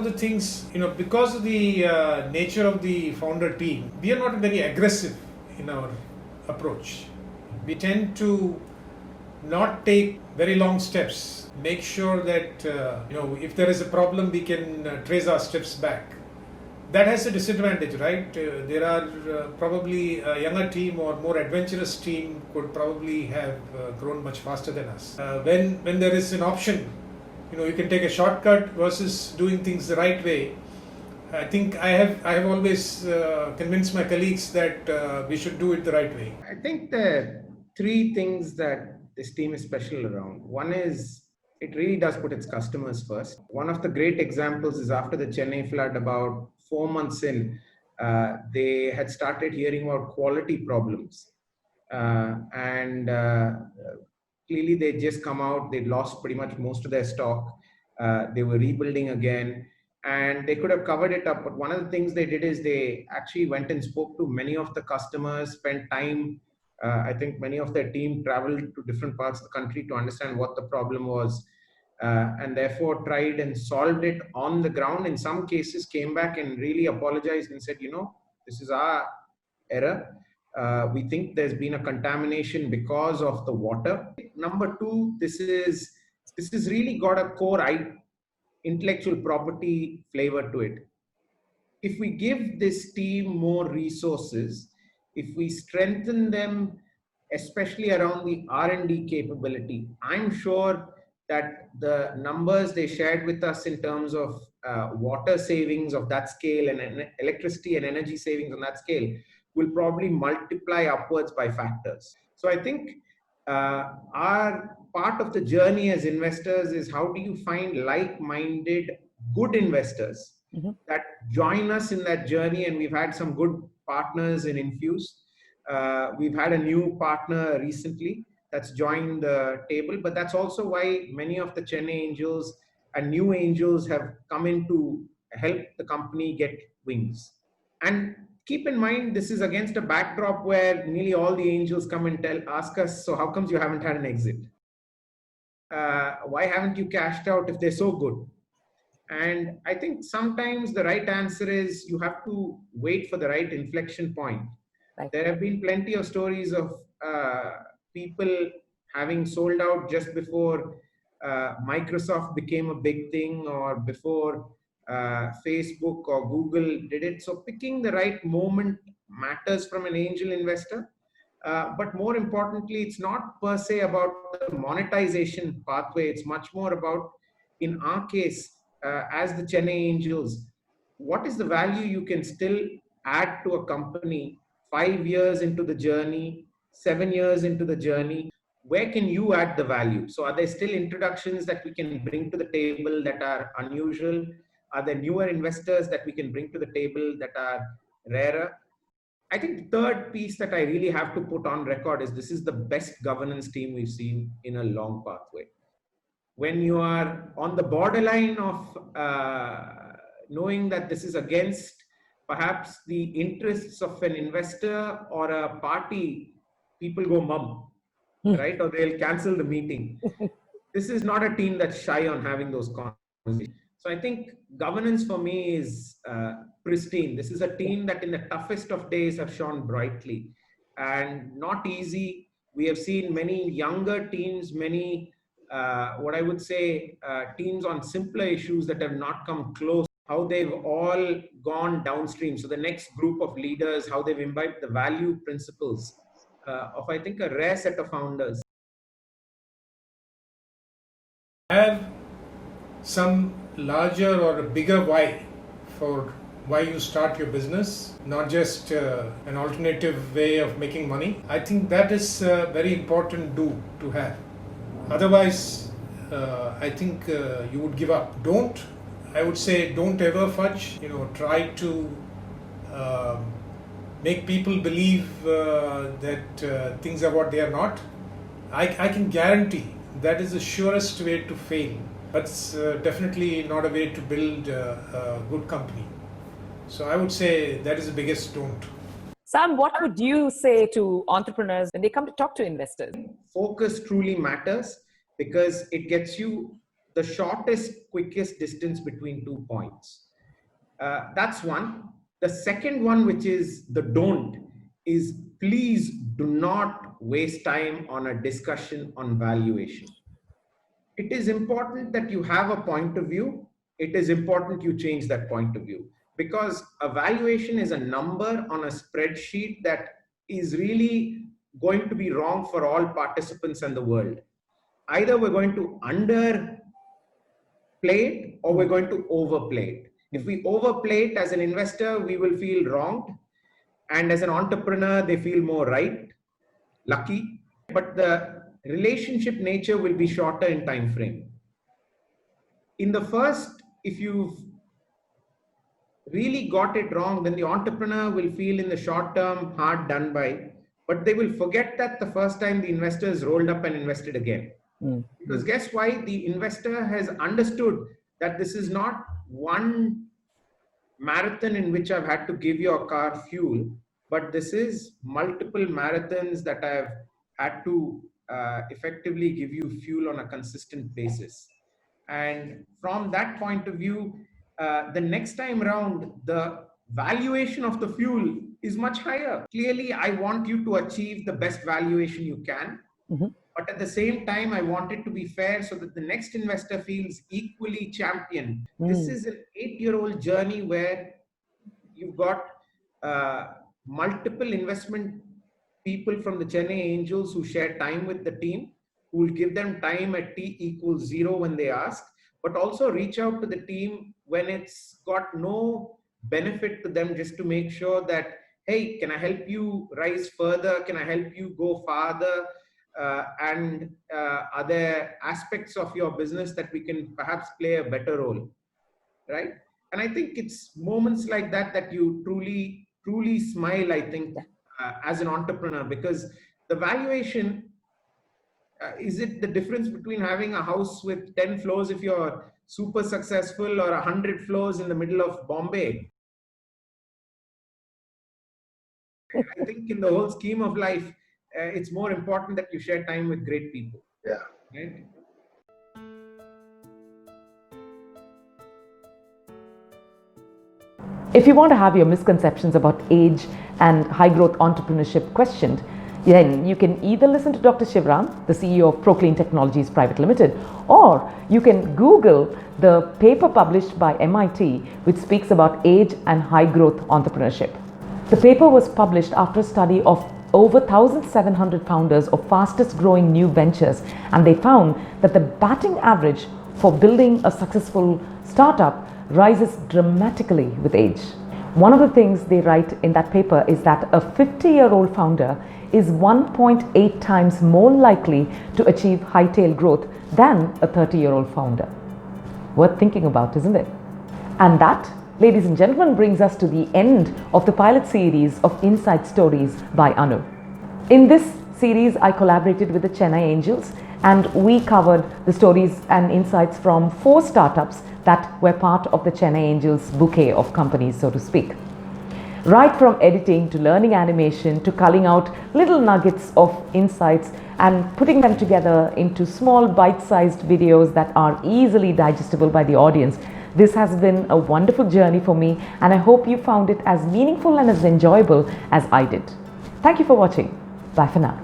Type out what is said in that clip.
of the things, because of the nature of the founder team, we are not very aggressive in our approach. We tend to not take very long steps. Make sure that if there is a problem, we can trace our steps back. That has a disadvantage, right? There are probably a younger team or more adventurous team could probably have grown much faster than us. When there is an option, you can take a shortcut versus doing things the right way. I think I have always convinced my colleagues that we should do it the right way. I think the three things that this team is special around. One is it really does put its customers first. One of the great examples is after the Chennai flood, about 4 months in, they had started hearing about quality problems. And clearly they just come out, they'd lost pretty much most of their stock. They were rebuilding again and they could have covered it up. But one of the things they did is they actually went and spoke to many of the customers, spent time. I think many of their team traveled to different parts of the country to understand what the problem was. And therefore tried and solved it on the ground. In some cases came back and really apologized and said, this is our error. We think there's been a contamination because of the water. Number two, this is really got a core intellectual property flavor to it. If we give this team more resources, if we strengthen them, especially around the R&D capability, I'm sure that the numbers they shared with us in terms of water savings of that scale and electricity and energy savings on that scale will probably multiply upwards by factors. So I think our part of the journey as investors is how do you find like-minded, good investors that join us in that journey. And we've had some good partners in Infuse. We've had a new partner recently that's joined the table, but that's also why many of the Chennai angels and new angels have come in to help the company get wings. And keep in mind, this is against a backdrop where nearly all the angels come and ask us, so how comes you haven't had an exit? Why haven't you cashed out if they're so good? And I think sometimes the right answer is you have to wait for the right inflection point. Right. There have been plenty of stories of people having sold out just before Microsoft became a big thing or before Facebook or Google did it. So picking the right moment matters from an angel investor. But more importantly, it's not per se about the monetization pathway. It's much more about, in our case, as the Chennai Angels, what is the value you can still add to a company 5 years into the journey, 7 years into the journey? Where can you add the value? So are there still introductions that we can bring to the table that are unusual? Are there newer investors that we can bring to the table that are rarer? I think the third piece that I really have to put on record is this is the best governance team we've seen in a long pathway. When you are on the borderline of knowing that this is against perhaps the interests of an investor or a party, people go mum, right? Or they'll cancel the meeting. This is not a team that's shy on having those conversations. So I think governance for me is pristine. This is a team that in the toughest of days have shone brightly and not easy. We have seen many younger teams, many what I would say teams on simpler issues that have not come close, how they've all gone downstream. So the next group of leaders, how they've imbibed the value principles of, I think, a rare set of founders. Have some larger or a bigger why for why you start your business, not just an alternative way of making money. I think that is very important to have. Otherwise, I think you would give up. I would say don't ever fudge. Try to make people believe that things are what they are not. I can guarantee that is the surest way to fail. That's definitely not a way to build a good company. So I would say that is the biggest don't. Sam, what would you say to entrepreneurs when they come to talk to investors? Focus truly matters because it gets you the shortest, quickest distance between 2 points. That's one. The second one, which is the don't, is please do not waste time on a discussion on valuation. It is important that you have a point of view. It is important you change that point of view, because a valuation is a number on a spreadsheet that is really going to be wrong for all participants in the world. Either we're going to underplay it or we're going to overplay it. If we overplay it as an investor, we will feel wronged. And as an entrepreneur, they feel more right, lucky. But the relationship nature will be shorter in time frame. In the first, if you've really got it wrong, then the entrepreneur will feel in the short term hard done by, but they will forget that the first time the investors rolled up and invested again. Because guess why? The investor has understood that this is not one marathon in which I've had to give your car fuel, but this is multiple marathons that I've had to effectively give you fuel on a consistent basis. And from that point of view, the next time around, the valuation of the fuel is much higher. Clearly, I want you to achieve the best valuation you can. But at the same time, I want it to be fair so that the next investor feels equally championed. This is an 8-year-old journey where you've got multiple investment people from the Chennai Angels who share time with the team, who will give them time at t=0 when they ask, but also reach out to the team when it's got no benefit to them, just to make sure that, hey, can I help you rise further? Can I help you go farther? And are there aspects of your business that we can perhaps play a better role, right? And I think it's moments like that that you truly smile, I think, as an entrepreneur, because the valuation, is it the difference between having a house with 10 floors if you're super successful, or 100 floors in the middle of Bombay? I think in the whole scheme of life, it's more important that you share time with great people. Yeah. Right? If you want to have your misconceptions about age and high growth entrepreneurship questioned, then you can either listen to Dr. Shivram, the CEO of Proclean Technologies Private Limited, or you can Google the paper published by MIT which speaks about age and high growth entrepreneurship. The paper was published after a study of over 1,700 founders of fastest growing new ventures, and they found that the batting average for building a successful startup rises dramatically with age. One of the things they write in that paper is that a 50-year-old founder is 1.8 times more likely to achieve high tail growth than a 30-year-old founder. Worth thinking about, isn't it? And that, ladies and gentlemen, brings us to the end of the pilot series of Inside Stories by Anu. In this series, I collaborated with the Chennai Angels, and we covered the stories and insights from 4 startups that were part of the Chennai Angels bouquet of companies, so to speak. Right from editing to learning animation to culling out little nuggets of insights and putting them together into small bite-sized videos that are easily digestible by the audience. This has been a wonderful journey for me, and I hope you found it as meaningful and as enjoyable as I did. Thank you for watching. Bye for now.